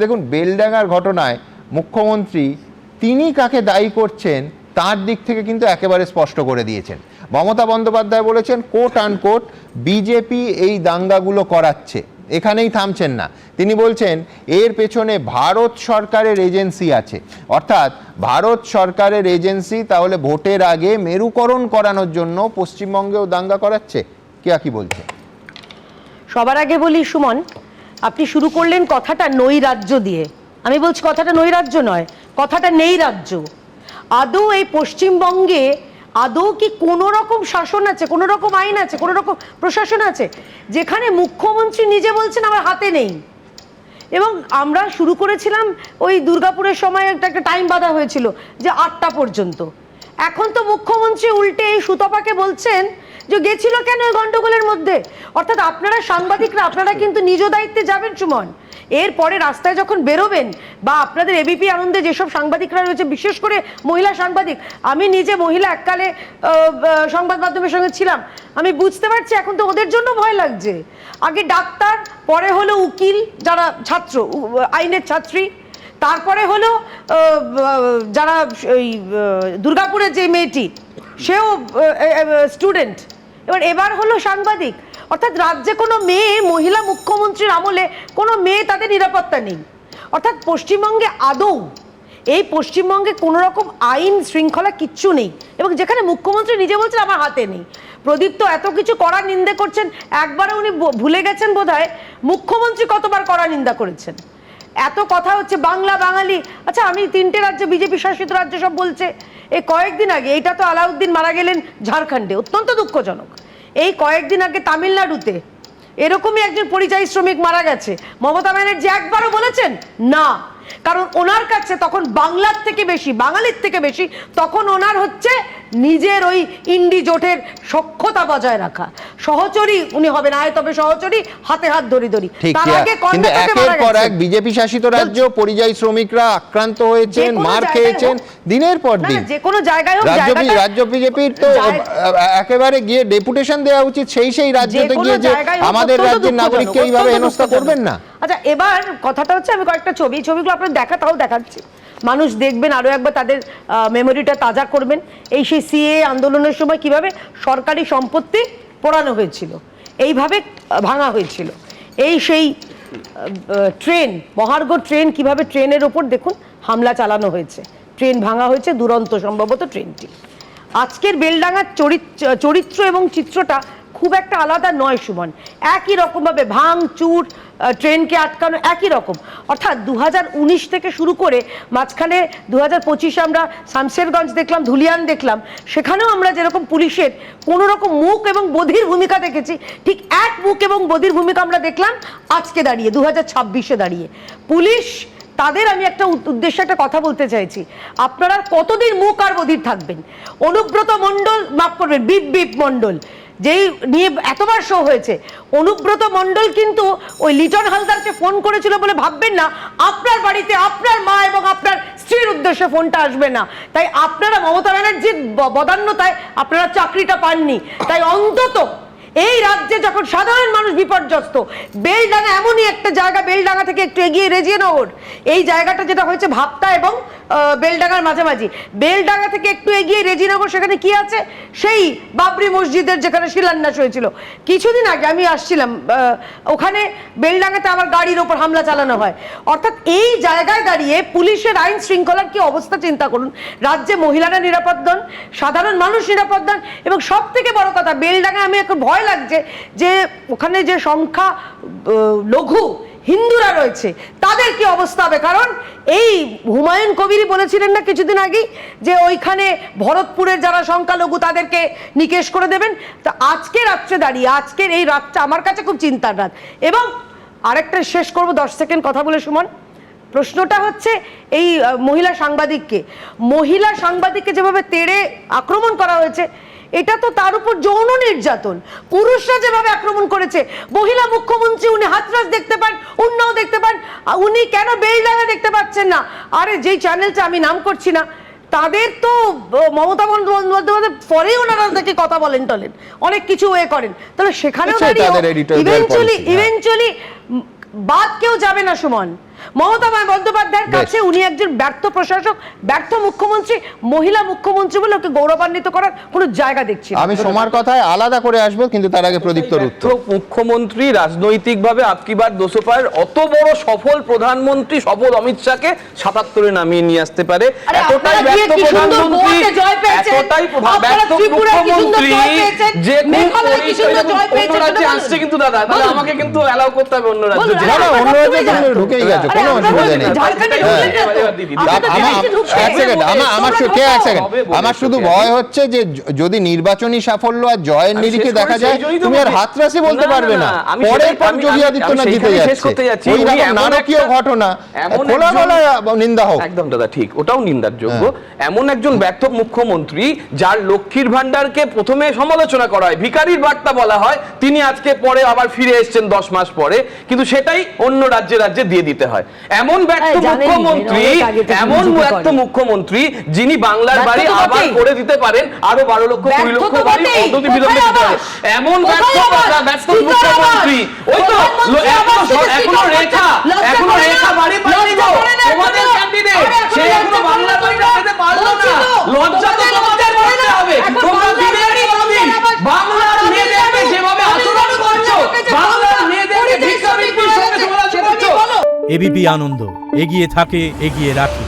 দেখুন, বেলডাঙ্গার ঘটনায় মুখ্যমন্ত্রী তিনি কাকে দায়ী করছেন তার দিক থেকে কিন্তু একেবারে স্পষ্ট করে দিয়েছেন। মমতা বন্দ্যোপাধ্যায় বলেছেন কোট আনকোট বিজেপি এই দাঙ্গাগুলো করাচ্ছে, এখানেই থামছেন না। তিনি বলছেন এর পেছনে ভারত সরকারের এজেন্সি আছে, অর্থাৎ ভারত সরকারের এজেন্সি তাহলে ভোটের আগে মেরুকরণ করানোর জন্য পশ্চিমবঙ্গেও দাঙ্গা করাচ্ছে। কি বলছে? সবার আগে বলি সুমন, আপনি শুরু করলেন কথাটা নৈরাজ্য দিয়ে। আমি বলছি কথাটা নৈরাজ্য নয়, কথাটা নেই রাজ্য। আদৌ এই পশ্চিমবঙ্গে আদৌ কি কোনো রকম শাসন আছে, কোনো রকম আইন আছে, কোনো রকম প্রশাসন আছে যেখানে মুখ্যমন্ত্রী নিজে বলছেন আমার হাতে নেই? এবং আমরা শুরু করেছিলাম ওই দুর্গাপুরের সময় একটা টাইম বাঁধা হয়েছিল যে 8টা পর্যন্ত। এখন তো মুখ্যমন্ত্রী উল্টে এই সুতপাকে বলছেন যে গেছিল কেন এই গন্ডগোলের মধ্যে। অর্থাৎ আপনারা সাংবাদিকরা আপনারা কিন্তু নিজ দায়িত্বে যাবেন সুমন। এরপরে রাস্তায় যখন বেরোবেন বা আপনাদের এবিপি আনন্দে যেসব সাংবাদিকরা রয়েছে, বিশেষ করে মহিলা সাংবাদিক, আমি নিজে মহিলা এককালে সংবাদ মাধ্যমের সঙ্গে ছিলাম, আমি বুঝতে পারছি এখন তো ওদের জন্য ভয় লাগছে। আগে ডাক্তার, পরে হলো উকিল যারা ছাত্র, আইনের ছাত্রী, তারপরে হলো যারা ওই দুর্গাপুরের যে মেয়েটি সেও স্টুডেন্ট, এবার হলো সাংবাদিক। অর্থাৎ রাজ্যে কোনো মেয়ে, মহিলা মুখ্যমন্ত্রীর আমলে কোনো মেয়ে তাদের নিরাপত্তা নেই। অর্থাৎ পশ্চিমবঙ্গে আদৌ এই পশ্চিমবঙ্গে কোনো রকম আইন শৃঙ্খলা কিচ্ছু নেই, এবং যেখানে মুখ্যমন্ত্রী নিজে বলছেন আমার হাতে নেই। প্রদীপ তো এত কিছু কড়া নিন্দা করছেন, একবারে উনি ভুলে গেছেন বোধহয় মুখ্যমন্ত্রী কতবার কড়া নিন্দা করেছেন। এত কথা হচ্ছে বাংলা বাঙালি, আচ্ছা আমি 3টে রাজ্য বিজেপি শাসিত রাজ্য সব বলছে। এই কয়েকদিন আগে, এইটা তো আলাউদ্দিন মারা গেলেন ঝাড়খণ্ডে, অত্যন্ত দুঃখজনক। এই কয়েকদিন আগে তামিলনাড়ুতে এরকমই একজন পরিযায়ী শ্রমিক মারা গেছে। মমতা ব্যানার্জি একবারও বলেছেন না, কারণ ওনার কাছে তখন বাংলার থেকে বেশি, বাঙালির থেকে বেশি তখন ওনার হচ্ছে নিজের ওই ইন্ডি জোটের সখ্যতা বজায় রাখা। সহচরী উনি হবেন, আয় তবে সহচরী, হাতে হাত ধরি। তার আগে একের পর এক বিজেপি শাসিত রাজ্য পরিযায়ী শ্রমিকরা আক্রান্ত হয়েছেন, মার খেয়েছেন দিনের পর দিন। যে কোনো জায়গায় হোক, রাজ্য বিজেপির তো একেবারে গিয়ে ডেপুটেশন দেওয়া উচিত সেই রাজ্যতে গিয়ে যে আমাদের রাজ্যের নাগরিককে এইভাবে হেনস্থা করবেন না। আচ্ছা, এবার কথাটা হচ্ছে আমি কয়েকটা ছবিগুলো আপনার দেখাচ্ছি, মানুষ দেখবেন, আরো একবার তাদের মেমোরিটা তাজা করবেন। এই সেই সিএ আন্দোলনের সময় কিভাবে সরকারি সম্পত্তি পোড়ানো হয়েছিল, এইভাবে ভাঙা হয়েছিল। এই সেই ট্রেন, মহার্ঘ ট্রেন, কিভাবে ট্রেনের ওপর দেখুন হামলা চালানো হয়েছে, ট্রেন ভাঙা হয়েছে, দুরন্ত সম্ভবত ট্রেনটি। আজকের বেলডাঙ্গার চরিত্র এবং চিত্রটা খুব একটা আলাদা নয় সুমন। একই রকমভাবে ভাঙচুর, ট্রেনকে আটকানো, একই রকম। অর্থাৎ 2019 থেকে শুরু করে মাঝখানে 2025 আমরা শামশেরগঞ্জ দেখলাম, ধুলিয়ান দেখলাম, সেখানেও আমরা যেরকম পুলিশের কোনো রকম মুখ এবং বধির ভূমিকা দেখেছি, ঠিক এক মুখ এবং বধির ভূমিকা আমরা দেখলাম আজকে দাঁড়িয়ে 2026-এ দাঁড়িয়ে। পুলিশ তাদের, আমি একটা উদ্দেশ্যে একটা কথা বলতে চাইছি, আপনারা কতদিন মুখ আর বধির থাকবেন? অনুব্রত মণ্ডল, মাফ করবেন, বিপ মণ্ডল, যেই নিয়ে এতবার শো হয়েছে, অনুব্রত মণ্ডল কিন্তু ওই লিটন হালদারকে ফোন করেছিল বলে ভাববেন না আপনার বাড়িতে আপনার মা এবং আপনার স্ত্রীর উদ্দেশ্যে ফোনটা আসবে না। তাই আপনারা মমতা ব্যানার্জির বদান্যতায় আপনারা চাকরিটা পাননি। তাই অন্তত এই রাজ্যে যখন সাধারণ মানুষ বিপর্যস্ত, বেলডাঙ্গা এমনই একটা জায়গা, বেলডাঙ্গা থেকে একটু এগিয়ে রেজিয়ানগর, এই জায়গাটা যেটা হয়েছে ভাবতা এবং বেলডাঙ্গার মাঝামাঝি, বেলডাঙ্গা থেকে একটু এগিয়ে রেজিয়ানগর, সেখানে কি আছে? সেই বাবরি মসজিদের যেখানে শিলান্যাস হয়েছিল কিছুদিন আগে, আমি আসছিলাম ওখানে, বেলডাঙ্গাতে আমার গাড়ির ওপর হামলা চালানো হয়। অর্থাৎ এই জায়গায় দাঁড়িয়ে পুলিশের আইন শৃঙ্খলার কি অবস্থা চিন্তা করুন। রাজ্যে মহিলারা নিরাপদ নন, সাধারণ মানুষ নিরাপদ নন, এবং সব থেকে বড় কথা বেলডাঙ্গায় আমি এখন ভয় লাগছে যে ওখানে যে সংখ্যা লঘু হিন্দুরা রয়েছে তাদের কি অবস্থা হবে। কারণ এই হুমায়ুন কবিরই বলেছিলেন না কিছুদিন আগে যে ওইখানে ভরতপুরের যারা সংখ্যালঘু তাদেরকে নিকেশ করে দেবেন। তো আজকে রাত্রে দাঁড়িয়ে, আজকের এই রাতটা আমার কাছে খুব চিন্তার রাত। এবং আরেকটা শেষ করবো 10 সেকেন্ড কথা বলে সুমন, প্রশ্নটা হচ্ছে এই মহিলা সাংবাদিককে যেভাবে তেড়ে আক্রমণ করা হয়েছে, এটা তো তার উপর যৌন নির্যাতন। পুরুষরা যেভাবে আক্রমণ করেছে, মহিলা মুখ্যমন্ত্রী উনি হাতরাস দেখতে পান, উন্নাও দেখতে পান, উনি কেন বেলডাঙ্গা দেখতে পাচ্ছেন না? আরে যেই চ্যানেলটা আমি নাম করছি না, তাদের তো মমতা বন্দ্যোপাধ্যায় পরেই ওনারা দেখে কথা বলেন টলেন, অনেক কিছু করেন, তাহলে সেখানেও ইভেনচুয়ালি বাদ কেউ যাবে না সুমন। মমতা বন্দ্যোপাধ্যায়ের বেশ। কাছে উনি একজন ব্যর্থ প্রশাসক, ব্যর্থ মুখ্যমন্ত্রী, মহিলা মুখ্যমন্ত্রী বলে ওকে গৌরবান্বিত করার কোনো জায়গা দেখছি না। আমি সোমার কথায় আলাদা করে আসবো, কিন্তু তার আগে প্রদীপ্তর উত্তর। মুখ্যমন্ত্রী রাজনৈতিকভাবে আপকিবার 200 অত বড় সফল প্রধানমন্ত্রী সফল অমিত শাহকে 77-এ নামিয়ে নিয়ে আসতে পারে। আরে এতটাই আপনারা গিয়ে ব্যর্থ কি সুন্দর প্রধানমন্ত্রী, গোয়াতে জয় পেয়েছেন, এতটাই আপনারা ব্যর্থ ত্রিপুরায় কি সুন্দর মুখ্যমন্ত্রী জয় পেয়েছেন, যে খুব মেঘালয়ে কি সুন্দর জয় অন্য পেয়েছেন, রাজ্যে সেটা আসছে বলুন। কিন্তু দাদা, তাহলে বলুন। আমাকে কিন্তু অ্যালাউ করতে হবে অন্য রাজ্যে বলুন, যেতে। না, না, আরে অন্য আপনারা রাজ্যে ঢুকে ঢুকেই গেছে, আরে কোনো আপনারা অসুবিধা নেই। ঝাড়খণ্ডে হ্যাঁ। ঢুকলেন না তো? আপনারা আমার দেশে ঢুকছেন। এক সেকেন্ড, আমার কে এক সেকেন্ড, আমার শুধু ভয় হচ্ছে যে যদি নির্বাচনী সাফল্য আর জয়ের আমি নিরিখে শেষ দেখা করি, যায়, সেই জন্যই তো তুমি আর বলছি। হাতরাসি বলতে না, পারবে না। না, আমি পরের সেটাই- পর আমি- যোগী আমি আদিত্যনাথ জিতে সেইখানেই শেষ যাচ্ছে, করতে যাচ্ছি। ওই উনি রকম এমন নারকীয় একটা- ঘটনা এমন খোলা একজন- গলায় নিন্দা হোক। একদম দাদা ঠিক, ওটাও নিন্দার যোগ্য। এমন একজন ব্যর্থ মুখ্যমন্ত্রী যার লক্ষ্মীর ভান্ডারকে প্রথমে সমালোচনা করা হয়, ভিখারির বার্তা বলা হয়, তিনি আজকে পরে আবার ফিরে এসেছেন 10 মাস পরে, কিন্তু সেটাই অন্য রাজ্যে রাজ্যে দিয়ে দিতে হয়। এমন ব্যর্থ আরে জানেনই, মুখ্যমন্ত্রী, অনেক আগে থেকে এমন বিজেপি ব্যর্থ করে। মুখ্যমন্ত্রী যিনি বাংলার ব্যর্থ বাড়ি তো আবার বটেই। করে দিতে পারেন, আরো 12 লক্ষ 20 ব্যর্থ লক্ষ তো বাড়ি বটেই। অনতি বিলম্বে কোথায় দিতে হবে। আবার? এমন ব্যর্থ কোথায় আবার? ব্যর্থ স্পিকার আবার? মুখ্যমন্ত্রী, ওই তো প্রধানমন্ত্রী আবার শুধু এখনো স্পিকার রেখা, লজ্জা এখনো করে না? রেখা বাড়ি পায়নি লজ্জা গো। করে না তোমাদের এখনো? ক্যান্ডিডেট আরে এখনো সে এখনো লজ্জা বাংলা করে বাড়িটা না? পেতে পারলো বলছি না। তো, লজ্জা তো তোমাদের তোমাদের লজ্জা করে করতে না? হবে। এখন তোমরা বাংলার দিনের বাড়ি, পর দিন বাংলার বাড়ি, বাংলার বাংলার মেয়েদেরকে বাড়ি, যেভাবে বাংলার আচরণ বাড়ি, করছো, বাংলার বাড়ি, বাংলার বাংলার মেয়েদেরকে পরিবেশ ভিক্ষাবৃত্তির সঙ্গে সেটা সমালোচনা নিয়ে করছো। বলো। এবিপি আনন্দ, এগিয়ে থাকে, এগিয়ে রাখে।